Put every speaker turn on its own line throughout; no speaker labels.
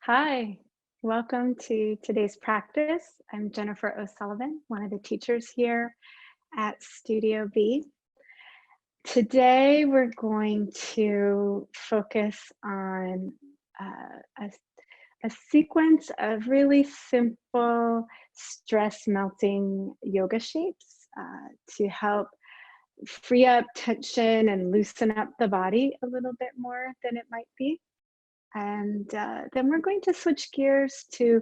Hi, welcome to today's practice. I'm Jennifer O'Sullivan, one of the teachers here at Studio B. Today, we're going to focus on a sequence of really simple stress melting yoga shapes to help free up tension and loosen up the body a little bit more than it might be. And then we're going to switch gears to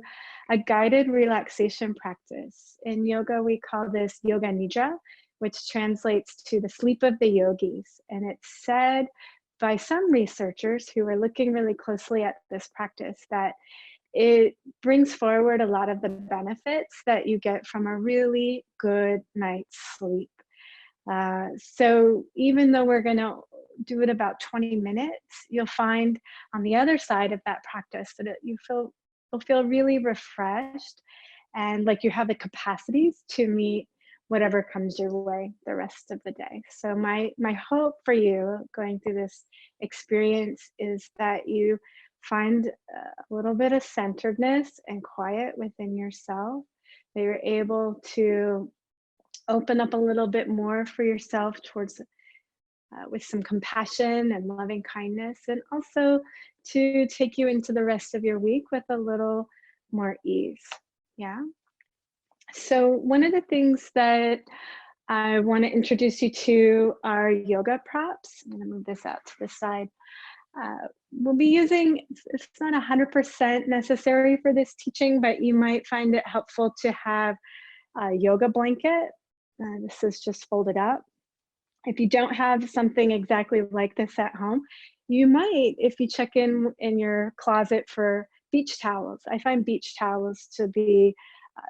a guided relaxation practice. In yoga, we call this yoga nidra, which translates to the sleep of the yogis. And it's said by some researchers who are looking really closely at this practice that it brings forward a lot of the benefits that you get from a really good night's sleep. So even though we're going to do it about 20 minutes, you'll find on the other side of that practice that you'll feel really refreshed and like you have the capacities to meet whatever comes your way the rest of the day. So my hope for you going through this experience is that you find a little bit of centeredness and quiet within yourself, that you're able to open up a little bit more for yourself towards with some compassion and loving kindness, and also to take you into the rest of your week with a little more ease. Yeah. So one of the things that I want to introduce you to are yoga props. I'm going to move this out to the side. We'll be using, it's not 100% necessary for this teaching, but you might find it helpful to have a yoga blanket. This is just folded up. If you don't have something exactly like this at home, you might, if you check in your closet for beach towels. I find beach towels to be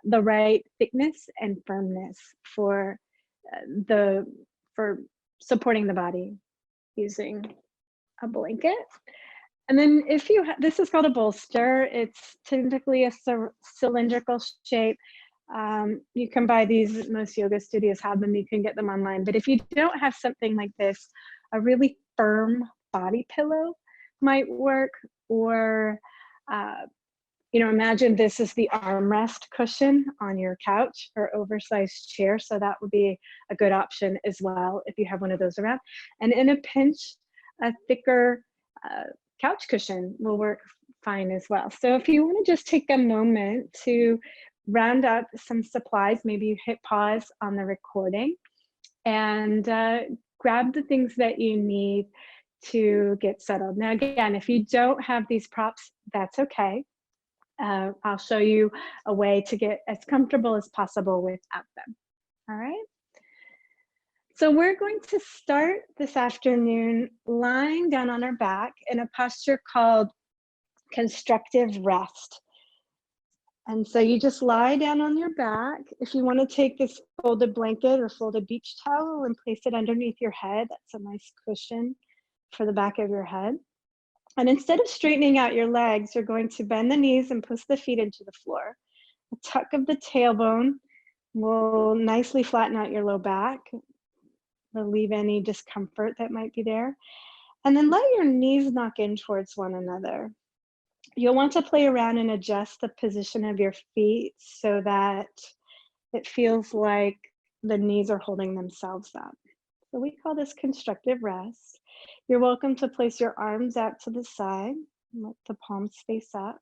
the right thickness and firmness for for supporting the body using a blanket. And then if you this is called a bolster. It's typically a cylindrical shape. You can buy these, most yoga studios have them, you can get them online. But if you don't have something like this, a really firm body pillow might work. Or, imagine this is the armrest cushion on your couch or oversized chair. So that would be a good option as well if you have one of those around. And in a pinch, a thicker couch cushion will work fine as well. So if you want to just take a moment to round up some supplies, maybe you hit pause on the recording and grab the things that you need to get settled. Now, again, if you don't have these props, that's okay. I'll show you a way to get as comfortable as possible without them. All right. So we're going to start this afternoon lying down on our back in a posture called constructive rest. And so you just lie down on your back. If you want to take this folded blanket or folded beach towel and place it underneath your head, that's a nice cushion for the back of your head. And instead of straightening out your legs, you're going to bend the knees and push the feet into the floor. A tuck of the tailbone will nicely flatten out your low back, relieve any discomfort that might be there. And then let your knees knock in towards one another. You'll want to play around and adjust the position of your feet so that it feels like the knees are holding themselves up. So we call this constructive rest. You're welcome to place your arms out to the side, let the palms face up.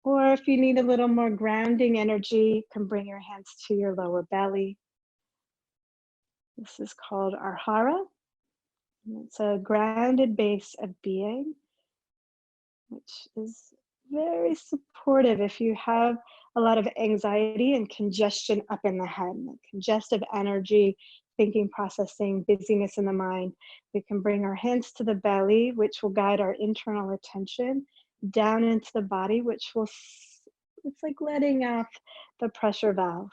Or if you need a little more grounding energy, you can bring your hands to your lower belly. This is called Arhara. It's a grounded base of being, which is very supportive if you have a lot of anxiety and congestion up in the head, like congestive energy, thinking, processing, busyness in the mind. We can bring our hands to the belly, which will guide our internal attention down into the body, which will, it's like letting off the pressure valve,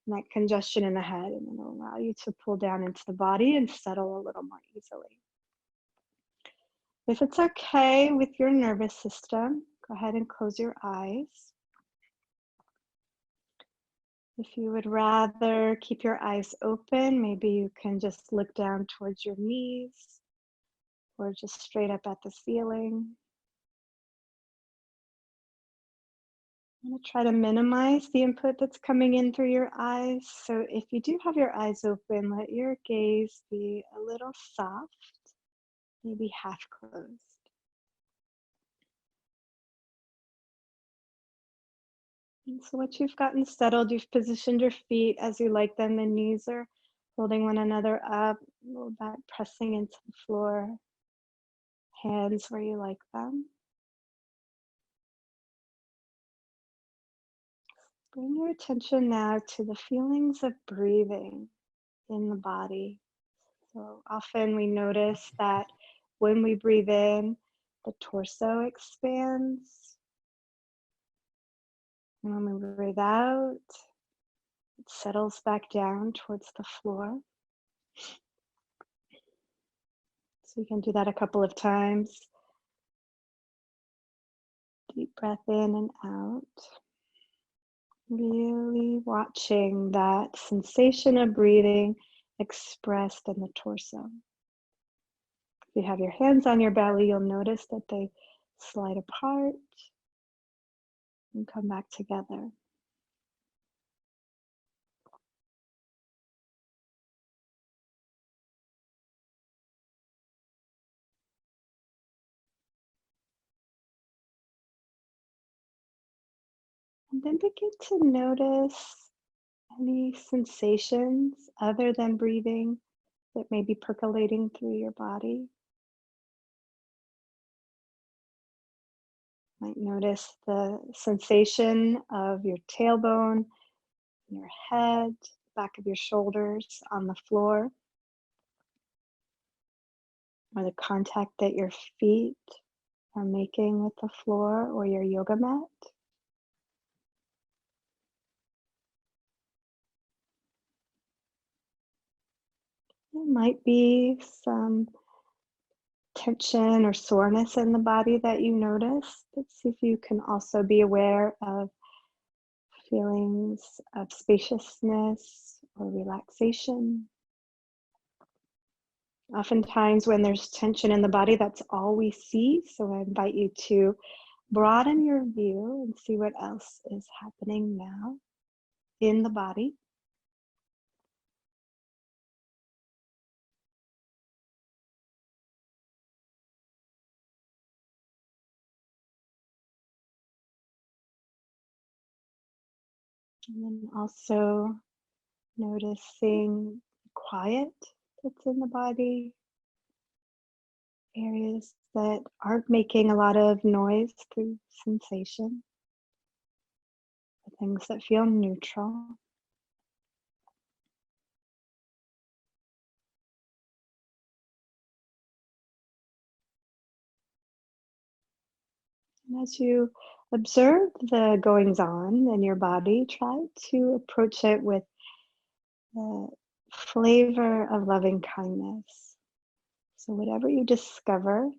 that congestion in the head, and it'll allow you to pull down into the body and settle a little more easily. If it's okay with your nervous system, go ahead and close your eyes. If you would rather keep your eyes open, maybe you can just look down towards your knees or just straight up at the ceiling. I'm going to try to minimize the input that's coming in through your eyes. So if you do have your eyes open, let your gaze be a little soft, maybe half closed. And so once you've gotten settled, you've positioned your feet as you like them. The knees are holding one another up, low back pressing into the floor, hands where you like them. Bring your attention now to the feelings of breathing in the body. So often we notice that when we breathe in, the torso expands. And when we breathe out, it settles back down towards the floor. So you can do that a couple of times. Deep breath in and out. Really watching that sensation of breathing expressed in the torso. If you have your hands on your belly, you'll notice that they slide apart and come back together. And then begin to notice any sensations other than breathing that may be percolating through your body. Might notice the sensation of your tailbone, your head, back of your shoulders on the floor, or the contact that your feet are making with the floor or your yoga mat. There might be some tension or soreness in the body that you notice. Let's see if you can also be aware of feelings of spaciousness or relaxation. Oftentimes when there's tension in the body, that's all we see. So I invite you to broaden your view and see what else is happening now in the body. And then also noticing quiet that's in the body, areas that aren't making a lot of noise through sensation, the things that feel neutral. And as you observe the goings on in your body, try to approach it with the flavor of loving kindness. So whatever you discover,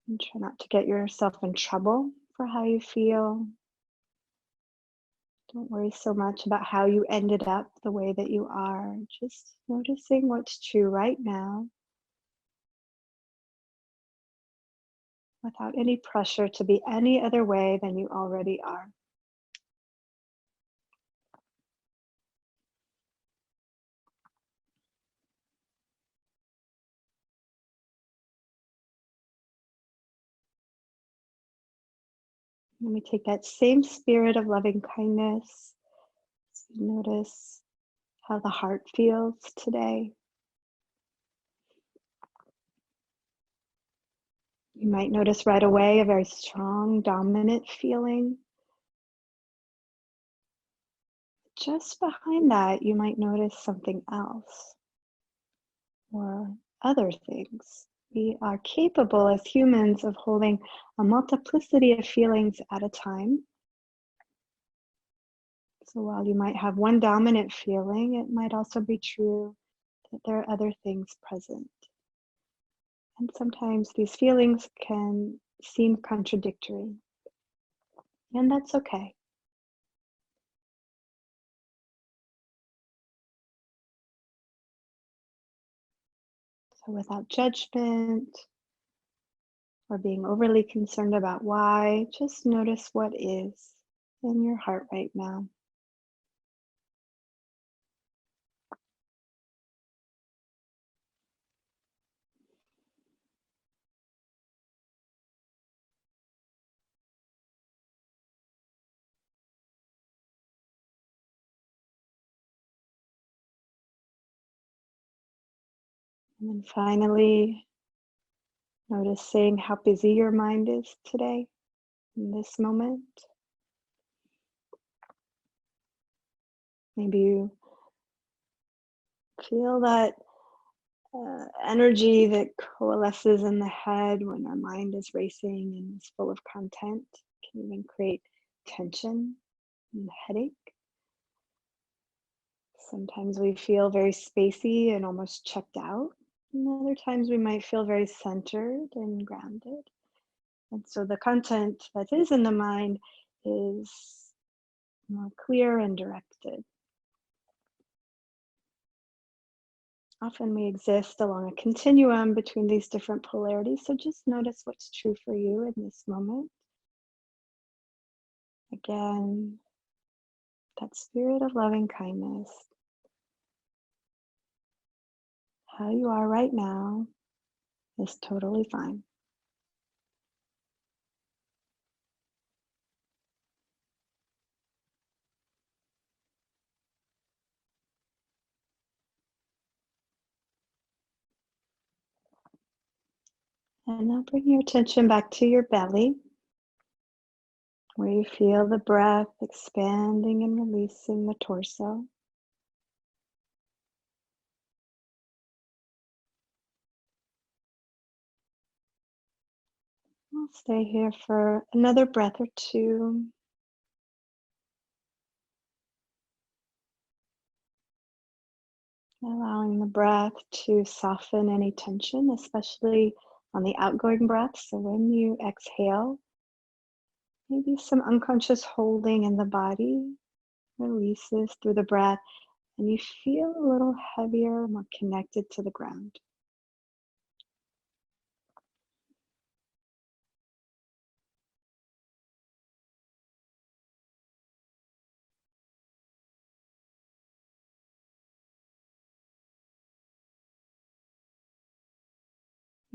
and try not to get yourself in trouble for how you feel. Don't worry so much about how you ended up the way that you are. Just noticing what's true right now without any pressure to be any other way than you already are. Let me take that same spirit of loving kindness. Notice how the heart feels today. You might notice right away a very strong, dominant feeling. Just behind that, you might notice something else or other things. We are capable as humans of holding a multiplicity of feelings at a time. So while you might have one dominant feeling, it might also be true that there are other things present. And sometimes these feelings can seem contradictory, and that's okay. So without judgment, or being overly concerned about why. Just notice what is in your heart right now. And then finally, noticing how busy your mind is today in this moment. Maybe you feel that energy that coalesces in the head when our mind is racing and is full of content can even create tension and headache. Sometimes we feel very spacey and almost checked out. And other times we might feel very centered and grounded. And so the content that is in the mind is more clear and directed. Often we exist along a continuum between these different polarities, so just notice what's true for you in this moment. Again, that spirit of loving kindness. How you are right now is totally fine. And now bring your attention back to your belly, where you feel the breath expanding and releasing the torso. We'll stay here for another breath or two. Allowing the breath to soften any tension, especially on the outgoing breath. So when you exhale, maybe some unconscious holding in the body releases through the breath, and you feel a little heavier, more connected to the ground.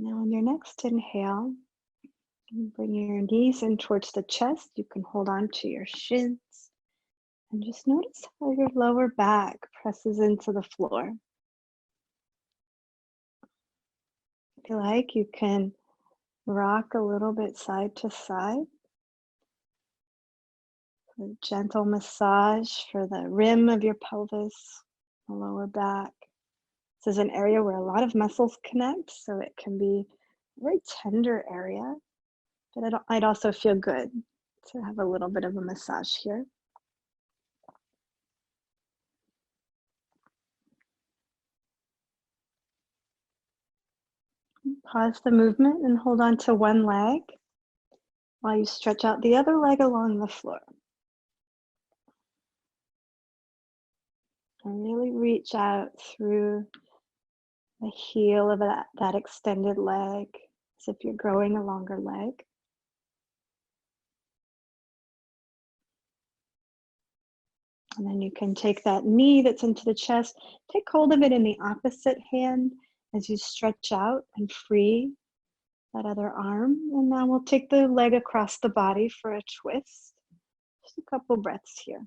Now on your next inhale, bring your knees in towards the chest. You can hold on to your shins and just notice how your lower back presses into the floor. If you like, you can rock a little bit side to side. A gentle massage for the rim of your pelvis, the lower back. This is an area where a lot of muscles connect, so it can be a very tender area, but I'd also feel good to have a little bit of a massage here. Pause the movement and hold on to one leg while you stretch out the other leg along the floor. And really reach out through the heel of that extended leg, as if you're growing a longer leg. And then you can take that knee that's into the chest, take hold of it in the opposite hand as you stretch out and free that other arm. And now we'll take the leg across the body for a twist. Just a couple breaths here.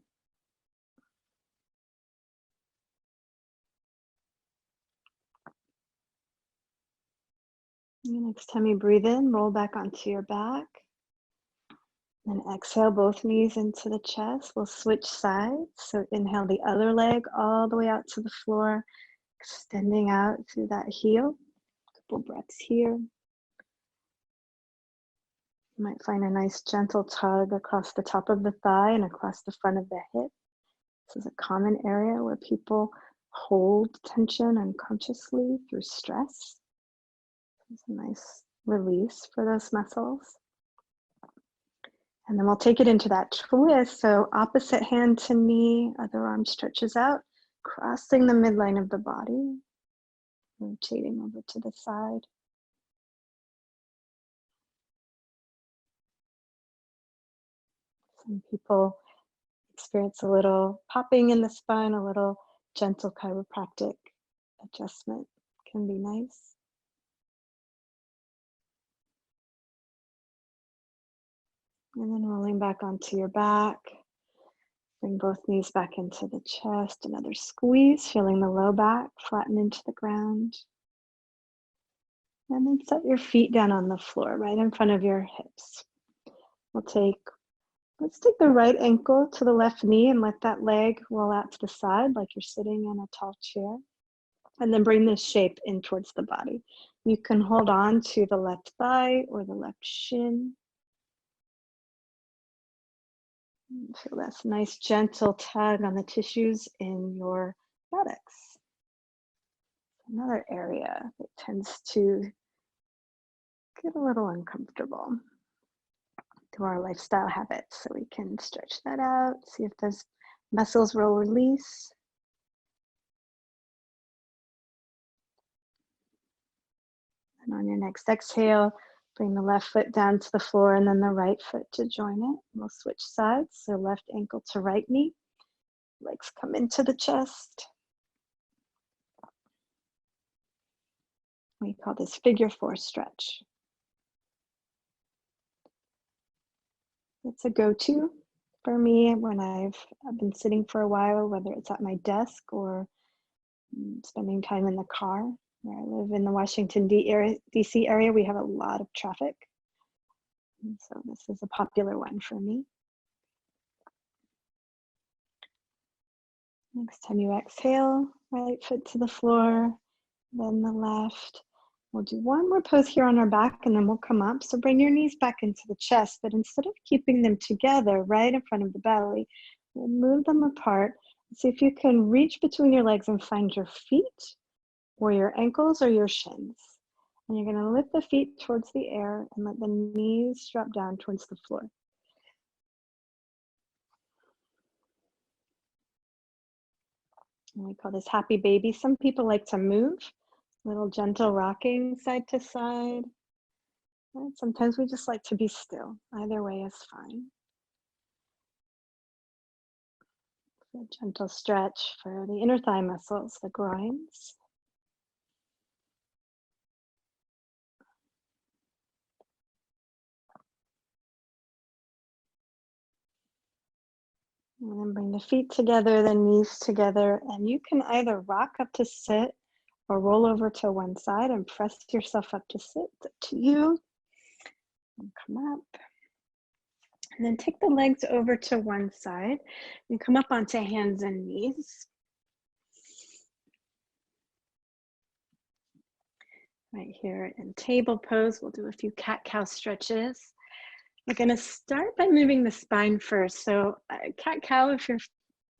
And next time you breathe in, roll back onto your back. Then exhale both knees into the chest. We'll switch sides. So inhale the other leg all the way out to the floor, extending out through that heel. Couple breaths here. You might find a nice gentle tug across the top of the thigh and across the front of the hip. This is a common area where people hold tension unconsciously through stress. It's a nice release for those muscles. And then we'll take it into that twist. So opposite hand to knee, other arm stretches out, crossing the midline of the body, rotating over to the side. Some people experience a little popping in the spine, a little gentle chiropractic adjustment can be nice. And then rolling back onto your back. Bring both knees back into the chest. Another squeeze, feeling the low back flatten into the ground. And then set your feet down on the floor right in front of your hips. Let's take the right ankle to the left knee and let that leg roll out to the side like you're sitting in a tall chair. And then bring this shape in towards the body. You can hold on to the left thigh or the left shin. Feel this nice gentle tug on the tissues in your buttocks. Another area that tends to get a little uncomfortable through our lifestyle habits. So we can stretch that out, see if those muscles will release. And on your next exhale, bring the left foot down to the floor and then the right foot to join it. We'll switch sides, so left ankle to right knee. Legs come into the chest. We call this figure 4 stretch. It's a go-to for me when I've been sitting for a while, whether it's at my desk or spending time in the car. Where I live in the Washington, D.C. area, we have a lot of traffic. And so this is a popular one for me. Next time you exhale, right foot to the floor, then the left. We'll do one more pose here on our back and then we'll come up. So bring your knees back into the chest, but instead of keeping them together right in front of the belly, we'll move them apart. See if you can reach between your legs and find your feet or your ankles or your shins. And you're going to lift the feet towards the air and let the knees drop down towards the floor. And we call this happy baby. Some people like to move, little gentle rocking side to side. And sometimes we just like to be still. Either way is fine. A gentle stretch for the inner thigh muscles, the groins. And then bring the feet together, the knees together, and you can either rock up to sit or roll over to one side and press yourself up to sit. It's up to you. And come up. And then take the legs over to one side and come up onto hands and knees. Right here in table pose, we'll do a few cat-cow stretches. We're going to start by moving the spine first. So cat-cow, if you've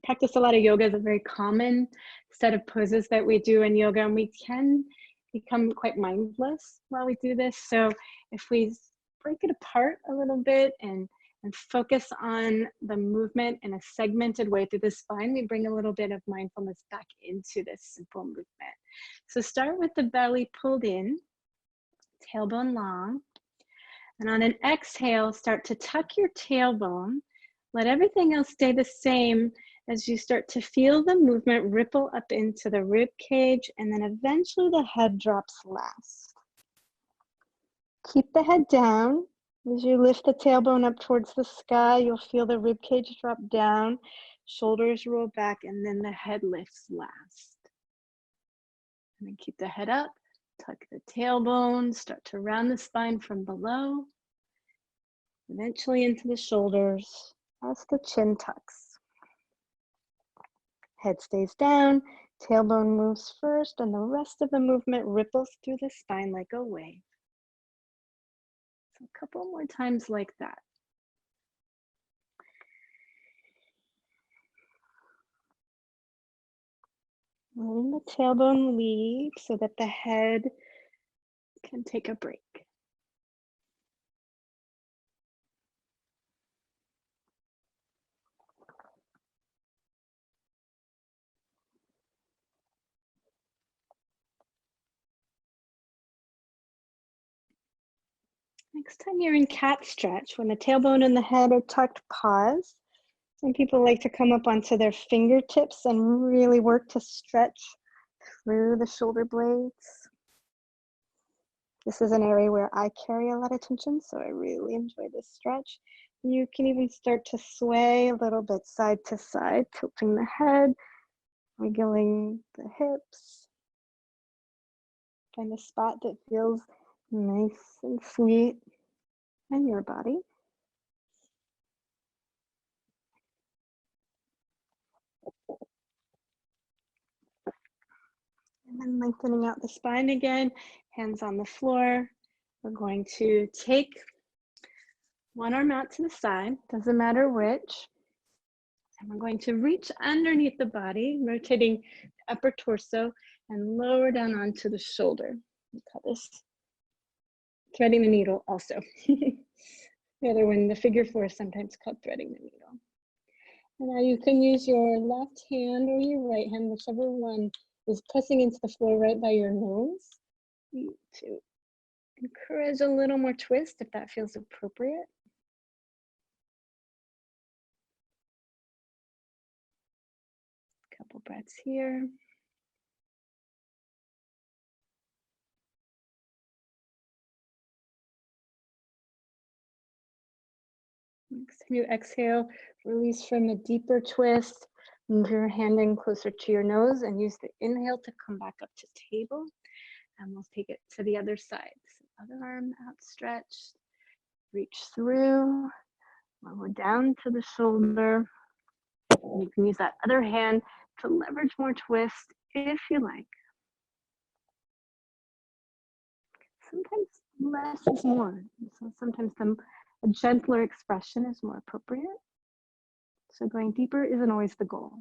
practiced a lot of yoga, is a very common set of poses that we do in yoga, and we can become quite mindless while we do this. So if we break it apart a little bit and focus on the movement in a segmented way through the spine, we bring a little bit of mindfulness back into this simple movement. So start with the belly pulled in, tailbone long. And on an exhale, start to tuck your tailbone. Let everything else stay the same as you start to feel the movement ripple up into the rib cage, and then eventually the head drops last. Keep the head down. As you lift the tailbone up towards the sky, you'll feel the rib cage drop down, shoulders roll back, and then the head lifts last. And then keep the head up. Tuck the tailbone, start to round the spine from below, eventually into the shoulders as the chin tucks. Head stays down, tailbone moves first, and the rest of the movement ripples through the spine like a wave. So a couple more times like that. Letting the tailbone lead so that the head can take a break. Next time you're in cat stretch, when the tailbone and the head are tucked, pause. Some people like to come up onto their fingertips and really work to stretch through the shoulder blades. This is an area where I carry a lot of tension, so I really enjoy this stretch. You can even start to sway a little bit side to side, tilting the head, wiggling the hips. Find a spot that feels nice and sweet in your body. And then lengthening out the spine again, hands on the floor. We're going to take one arm out to the side, doesn't matter which. And we're going to reach underneath the body, rotating the upper torso and lower down onto the shoulder. We call this threading the needle also. The other one, the figure four, is sometimes called threading the needle. And now you can use your left hand or your right hand, whichever one is pressing into the floor right by your nose, to encourage a little more twist if that feels appropriate. Couple breaths here. Next time you exhale, release from a deeper twist. Move your hand in closer to your nose and use the inhale to come back up to table. And we'll take it to the other side. So other arm outstretched. Reach through. Lower down to the shoulder. And you can use that other hand to leverage more twist if you like. Sometimes less is more. So sometimes a gentler expression is more appropriate. So going deeper isn't always the goal.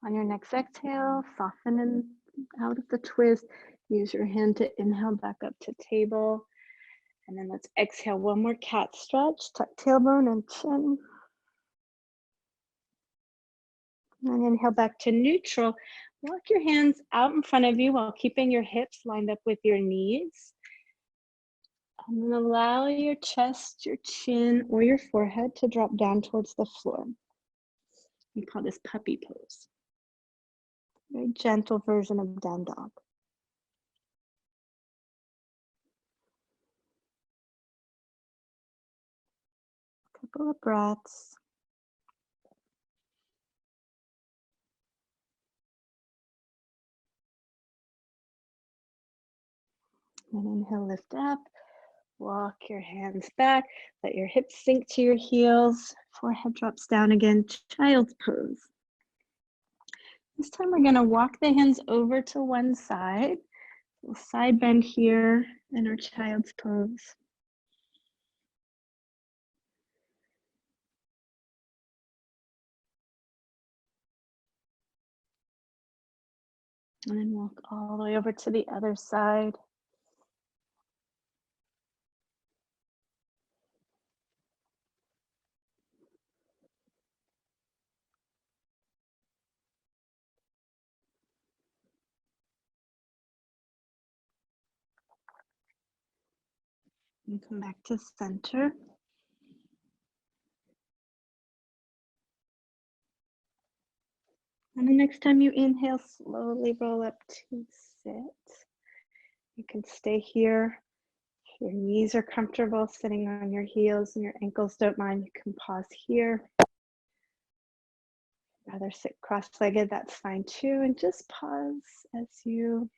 On your next exhale, soften and out of the twist. Use your hand to inhale back up to table. And then let's exhale one more cat stretch. Tuck tailbone and chin. And inhale back to neutral. Walk your hands out in front of you while keeping your hips lined up with your knees. And then allow your chest, your chin, or your forehead to drop down towards the floor. We call this puppy pose. Very gentle version of down dog. Couple of breaths. And inhale, lift up. Walk your hands back. Let your hips sink to your heels. Forehead drops down again. Child's pose. This time we're going to walk the hands over to one side. We'll side bend here in our child's pose. And then walk all the way over to the other side. And come back to center. And the next time you inhale, slowly roll up to sit. You can stay here. If your knees are comfortable sitting on your heels and your ankles don't mind, you can pause here. Rather sit cross-legged, that's fine too. And just pause as you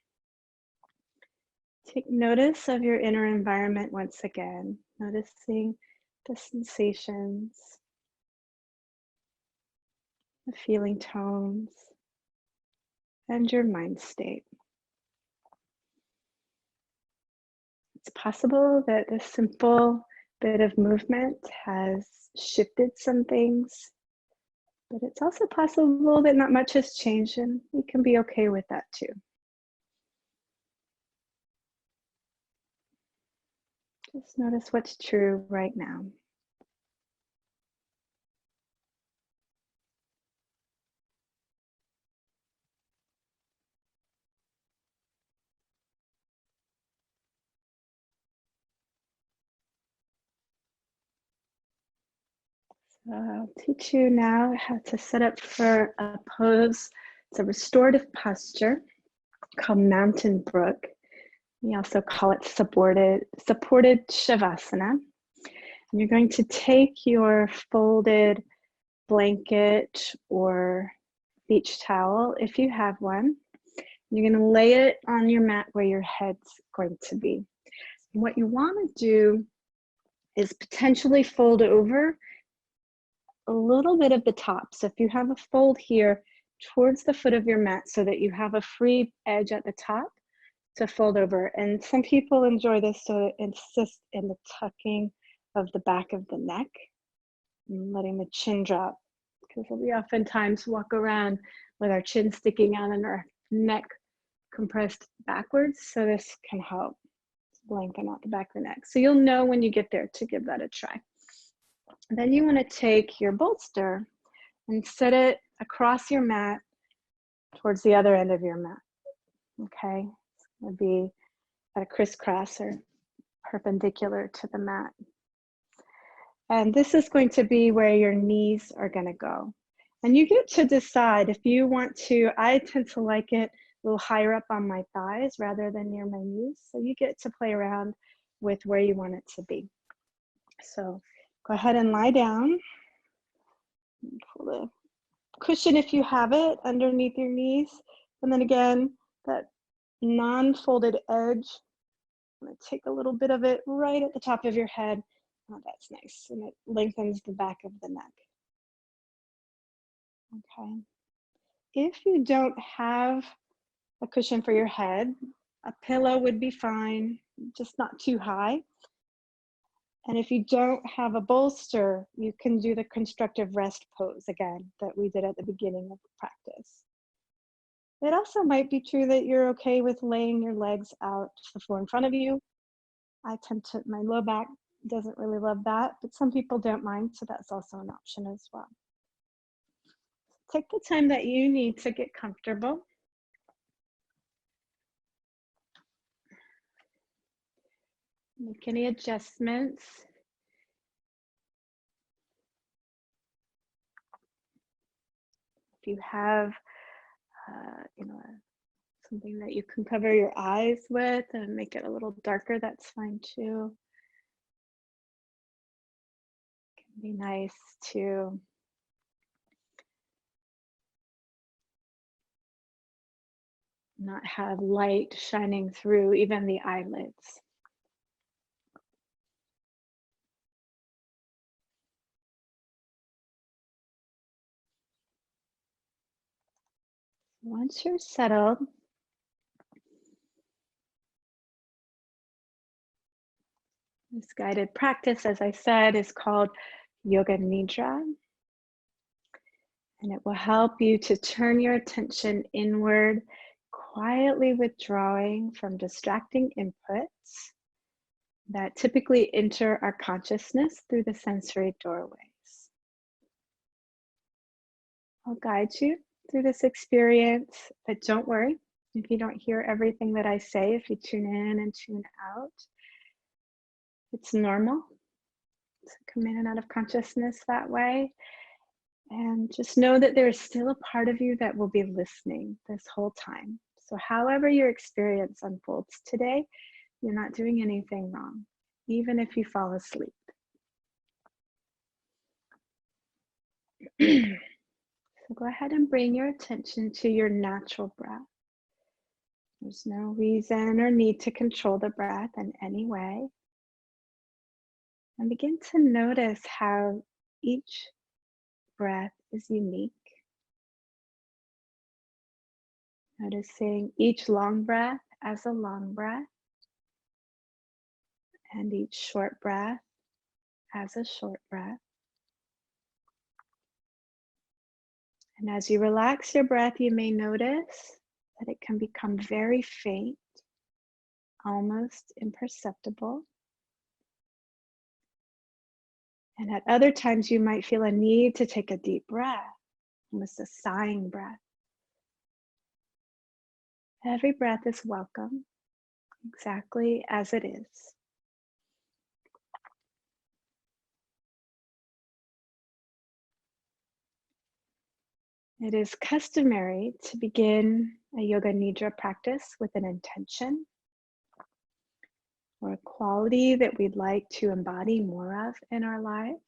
take notice of your inner environment once again, noticing the sensations, the feeling tones, and your mind state. It's possible that this simple bit of movement has shifted some things, but it's also possible that not much has changed, and we can be okay with that too. Just notice what's true right now. So I'll teach you now how to set up for a pose. It's a restorative posture called Mountain Brook. We also call it supported Shavasana. And you're going to take your folded blanket or beach towel, if you have one. You're going to lay it on your mat where your head's going to be. And what you want to do is potentially fold over a little bit of the top. So if you have a fold here towards the foot of your mat so that you have a free edge at the top to fold over. And some people enjoy this, so insist in the tucking of the back of the neck and letting the chin drop, because we oftentimes walk around with our chin sticking out and our neck compressed backwards. So this can help lengthen out the back of the neck. So you'll know when you get there to give that a try. Then you want to take your bolster and set it across your mat towards the other end of your mat. Okay, it's going to be at a crisscross or perpendicular to the mat. And this is going to be where your knees are going to go. And you get to decide if you want to. I tend to like it a little higher up on my thighs rather than near my knees. So you get to play around with where you want it to be. So go ahead and lie down. Pull the cushion, if you have it, underneath your knees. And then again, that non-folded edge, I'm going to take a little bit of it right at the top of your head. Oh, that's nice. And it lengthens the back of the neck. Okay. If you don't have a cushion for your head, a pillow would be fine, just not too high. And if you don't have a bolster, you can do the constructive rest pose again that we did at the beginning of the practice. It also might be true that you're okay with laying your legs out to the floor in front of you. I tend to, my low back doesn't really love that, but some people don't mind, so that's also an option as well. Take the time that you need to get comfortable. Make any adjustments. If you have, something that you can cover your eyes with and make it a little darker, that's fine too. It can be nice to not have light shining through even the eyelids. Once you're settled, this guided practice, as I said, is called Yoga Nidra. And it will help you to turn your attention inward, quietly withdrawing from distracting inputs that typically enter our consciousness through the sensory doorways. I'll guide you through this experience, but don't worry if you don't hear everything that I say, if you tune in and tune out. It's normal to come in and out of consciousness that way. And just know that there is still a part of you that will be listening this whole time. So however your experience unfolds today, you're not doing anything wrong, even if you fall asleep. So go ahead and bring your attention to your natural breath. There's no reason or need to control the breath in any way. And begin to notice how each breath is unique. Noticing each long breath as a long breath and each short breath as a short breath. And as you relax your breath, you may notice that it can become very faint, almost imperceptible. And at other times, you might feel a need to take a deep breath, almost a sighing breath. Every breath is welcome, exactly as it is. It is customary to begin a yoga nidra practice with an intention or a quality that we'd like to embody more of in our lives.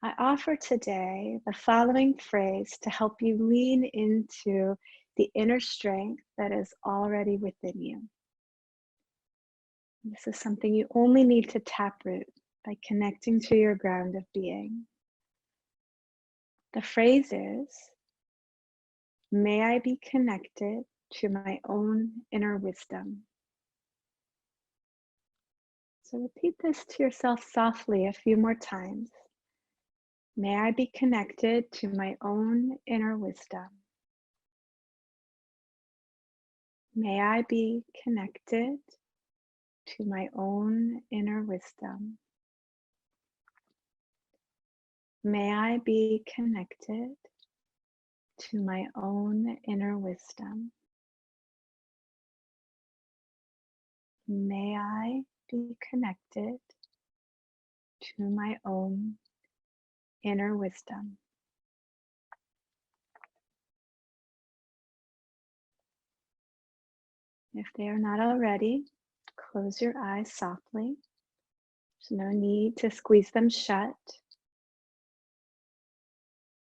I offer today the following phrase to help you lean into the inner strength that is already within you. This is something you only need to taproot by connecting to your ground of being. The phrase is, may I be connected to my own inner wisdom. So repeat this to yourself softly a few more times. May I be connected to my own inner wisdom. May I be connected to my own inner wisdom. May I be connected to my own inner wisdom. May I be connected to my own inner wisdom. If they are not already, close your eyes softly. There's no need to squeeze them shut.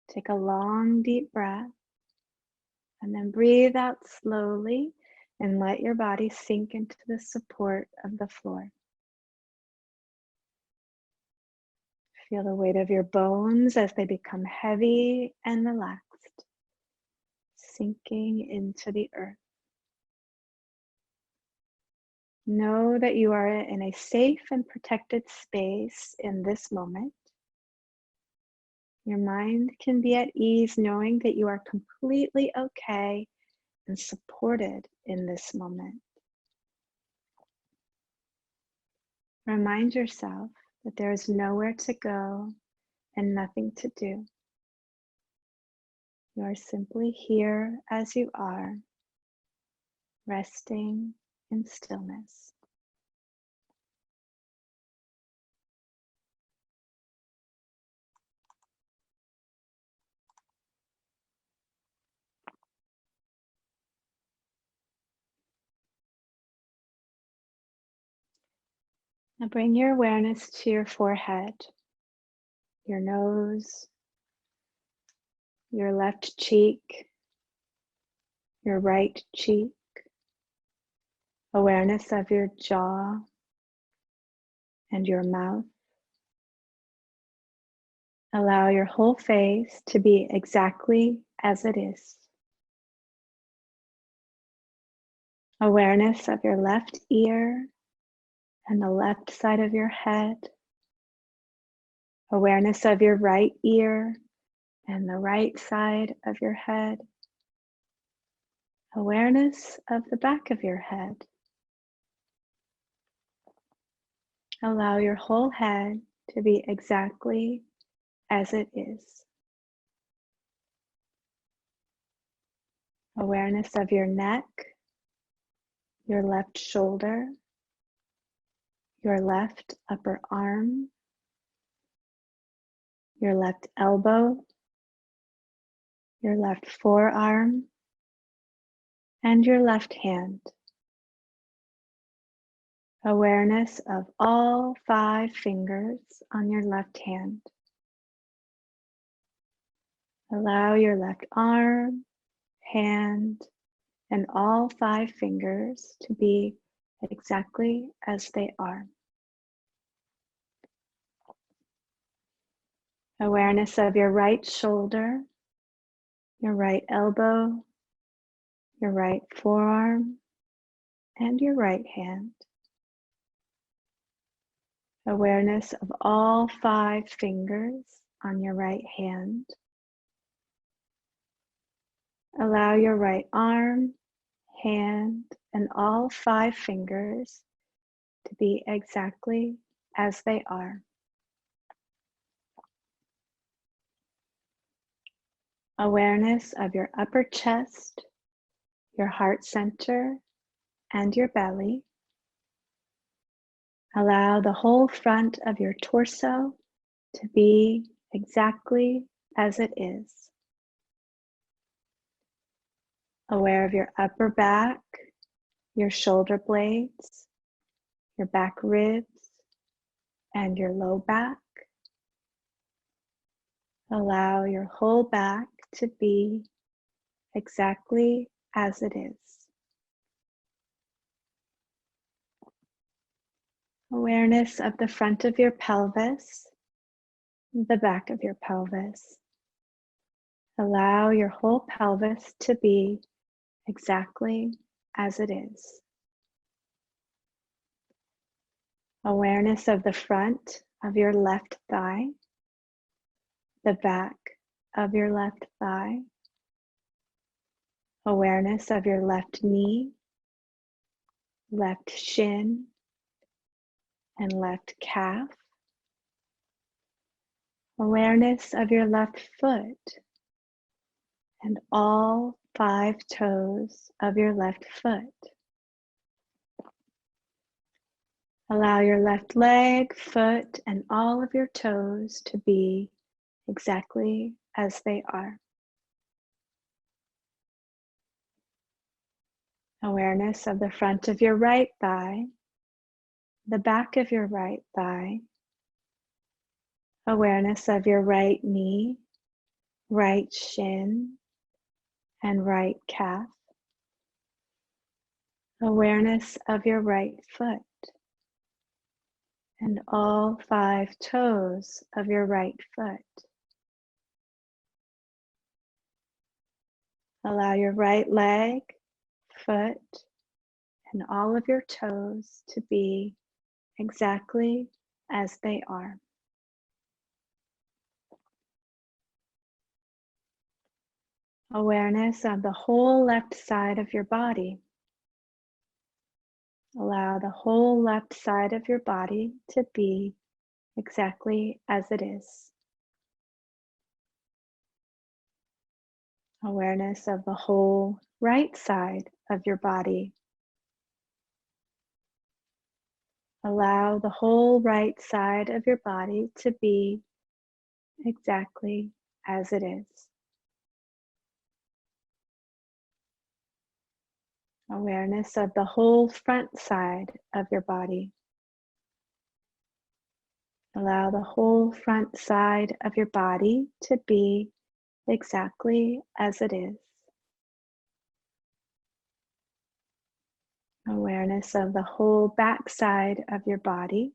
Take a long, deep breath and then breathe out slowly and let your body sink into the support of the floor. Feel the weight of your bones as they become heavy and relaxed, sinking into the earth. Know that you are in a safe and protected space in this moment. Your mind can be at ease knowing that you are completely okay and supported in this moment. Remind yourself that there is nowhere to go and nothing to do. You are simply here as you are, resting in stillness. Now bring your awareness to your forehead, your nose, your left cheek, your right cheek, awareness of your jaw and your mouth. Allow your whole face to be exactly as it is. Awareness of your left ear and the left side of your head. Awareness of your right ear and the right side of your head. Awareness of the back of your head. Allow your whole head to be exactly as it is. Awareness of your neck, your left shoulder, your left upper arm, your left elbow, your left forearm, and your left hand. Awareness of all 5 fingers on your left hand. Allow your left arm, hand, and all 5 fingers to be exactly as they are. Awareness of your right shoulder, your right elbow, your right forearm, and your right hand. Awareness of all 5 fingers on your right hand. Allow your right arm, hand, and all 5 fingers to be exactly as they are. Awareness of your upper chest, your heart center, and your belly. Allow the whole front of your torso to be exactly as it is. Aware of your upper back, your shoulder blades, your back ribs, and your low back. Allow your whole back to be exactly as it is. Awareness of the front of your pelvis, the back of your pelvis. Allow your whole pelvis to be exactly as it is. Awareness of the front of your left thigh, the back of your left thigh. Awareness of your left knee, left shin, and left calf. Awareness of your left foot and all 5 toes of your left foot. Allow your left leg, foot, and all of your toes to be exactly as they are. Awareness of the front of your right thigh, the back of your right thigh. Awareness of your right knee, right shin, and right calf. Awareness of your right foot and all 5 toes of your right foot. Allow your right leg, foot, and all of your toes to be exactly as they are. Awareness of the whole left side of your body. Allow the whole left side of your body to be exactly as it is. Awareness of the whole right side of your body. Allow the whole right side of your body to be exactly as it is. Awareness of the whole front side of your body. Allow the whole front side of your body to be exactly as it is. Awareness of the whole back side of your body.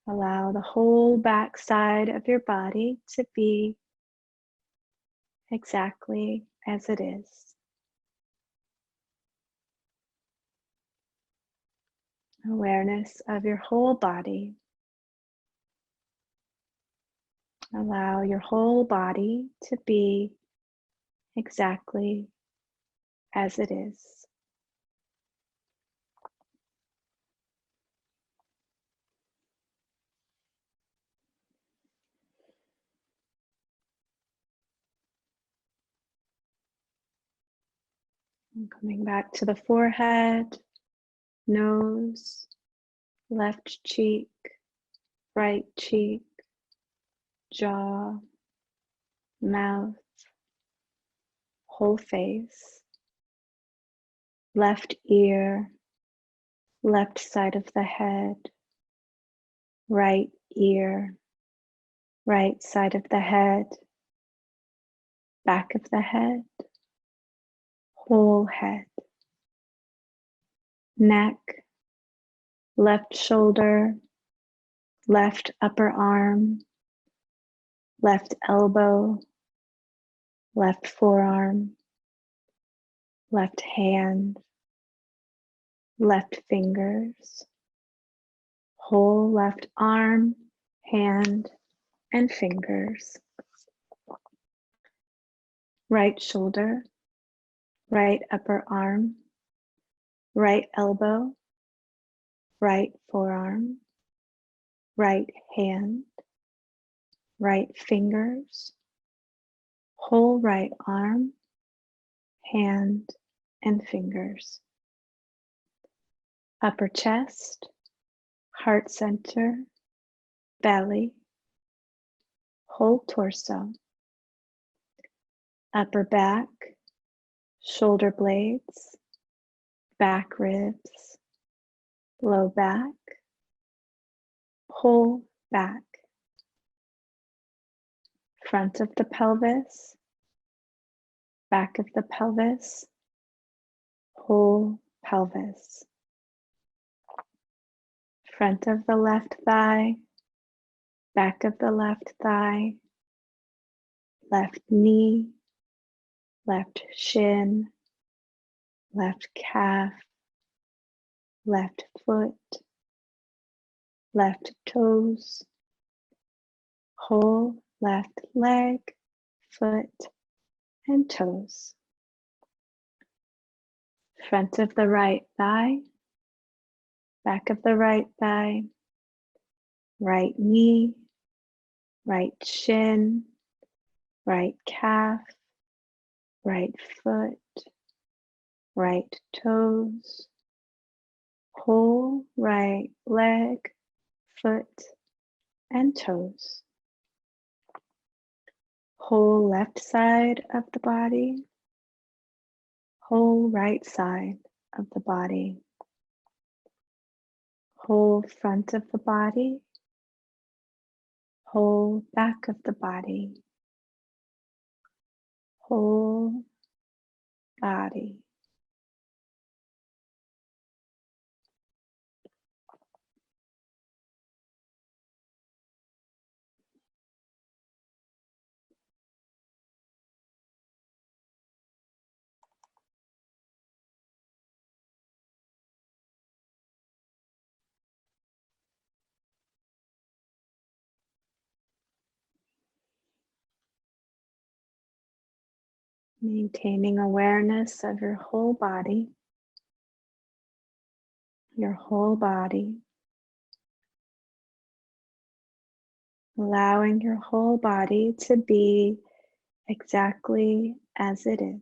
Allow the whole back side of your body to be exactly as it is. Awareness of your whole body. Allow your whole body to be exactly as it is. And coming back to the forehead, nose, left cheek, right cheek, jaw, mouth, whole face, left ear, left side of the head, right ear, right side of the head, back of the head, whole head, neck, left shoulder, left upper arm, left elbow, left forearm, left hand, left fingers, whole left arm, hand, and fingers, right shoulder, right upper arm, right elbow, right forearm, right hand, right fingers, whole right arm, hand, and fingers, upper chest, heart center, belly, whole torso, upper back, shoulder blades, back ribs, low back, whole back, front of the pelvis, back of the pelvis, whole pelvis, front of the left thigh, back of the left thigh, left knee, left shin, left calf, left foot, left toes, whole left leg, foot, and toes. Front of the right thigh, back of the right thigh, right knee, right shin, right calf, right foot, right toes, whole right leg, foot, and toes. Whole left side of the body, whole right side of the body, whole front of the body, whole back of the body, whole body. Maintaining awareness of your whole body, allowing your whole body to be exactly as it is.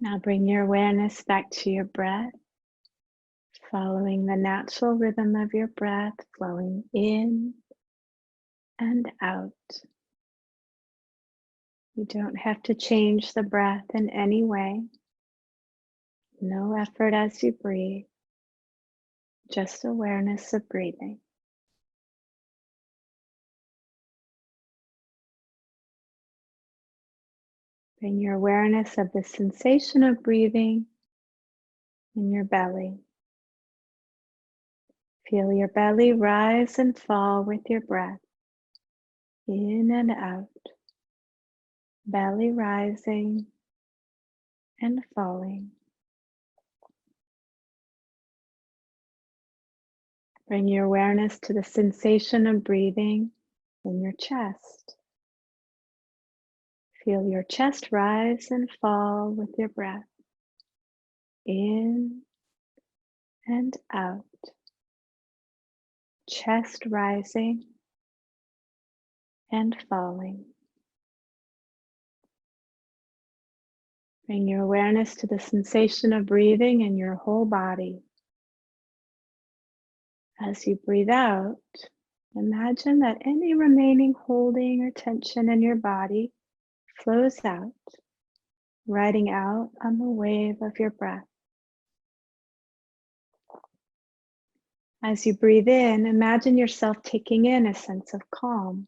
Now bring your awareness back to your breath, following the natural rhythm of your breath, flowing in and out. You don't have to change the breath in any way. No effort as you breathe, just awareness of breathing. Bring your awareness of the sensation of breathing in your belly. Feel your belly rise and fall with your breath, in and out, belly rising and falling. Bring your awareness to the sensation of breathing in your chest. Feel your chest rise and fall with your breath, in and out, chest rising and falling. Bring your awareness to the sensation of breathing in your whole body. As you breathe out, imagine that any remaining holding or tension in your body flows out, riding out on the wave of your breath. As you breathe in, imagine yourself taking in a sense of calm,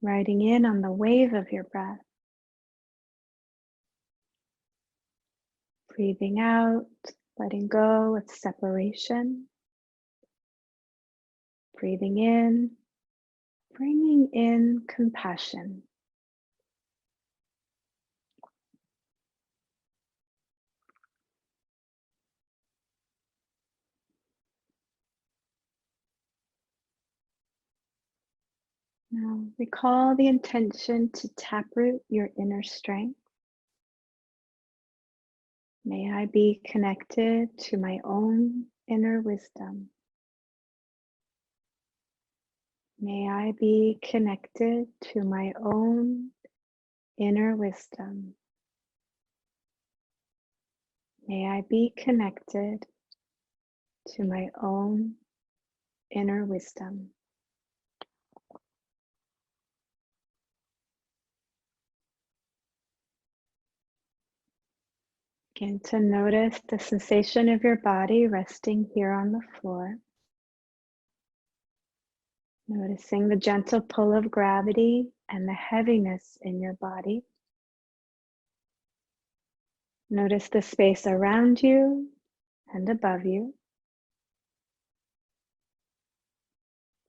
riding in on the wave of your breath. Breathing out, letting go of separation. Breathing in, bringing in compassion. Now recall the intention to taproot your inner strength. May I be connected to my own inner wisdom. May I be connected to my own inner wisdom. May I be connected to my own inner wisdom. Begin to notice the sensation of your body resting here on the floor. Noticing the gentle pull of gravity and the heaviness in your body. Notice the space around you and above you.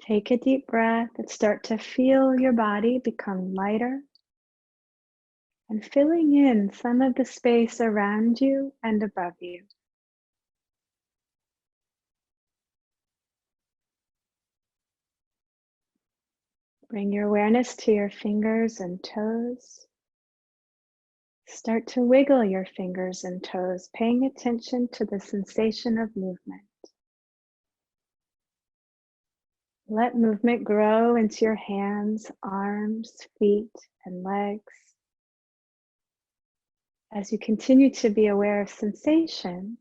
Take a deep breath and start to feel your body become lighter and filling in some of the space around you and above you. Bring your awareness to your fingers and toes. Start to wiggle your fingers and toes, paying attention to the sensation of movement. Let movement grow into your hands, arms, feet, and legs. As you continue to be aware of sensation,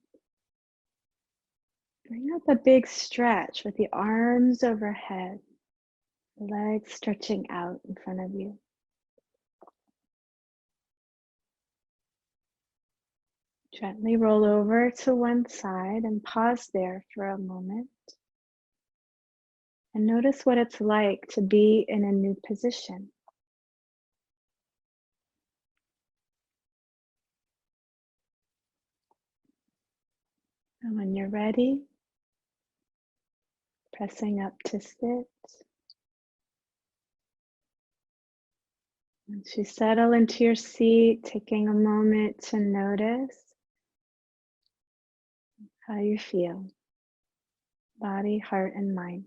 bring up a big stretch with the arms overhead, the legs stretching out in front of you. Gently roll over to one side and pause there for a moment. And notice what it's like to be in a new position. And when you're ready, pressing up to sit. Once you settle into your seat, taking a moment to notice how you feel, body, heart, and mind.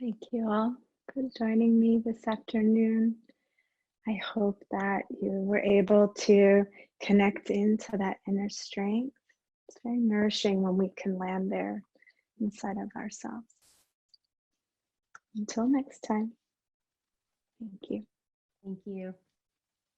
Thank you all for joining me this afternoon. I hope that you were able to connect into that inner strength. It's very nourishing when we can land there inside of ourselves. Until next time, thank you.
Thank you.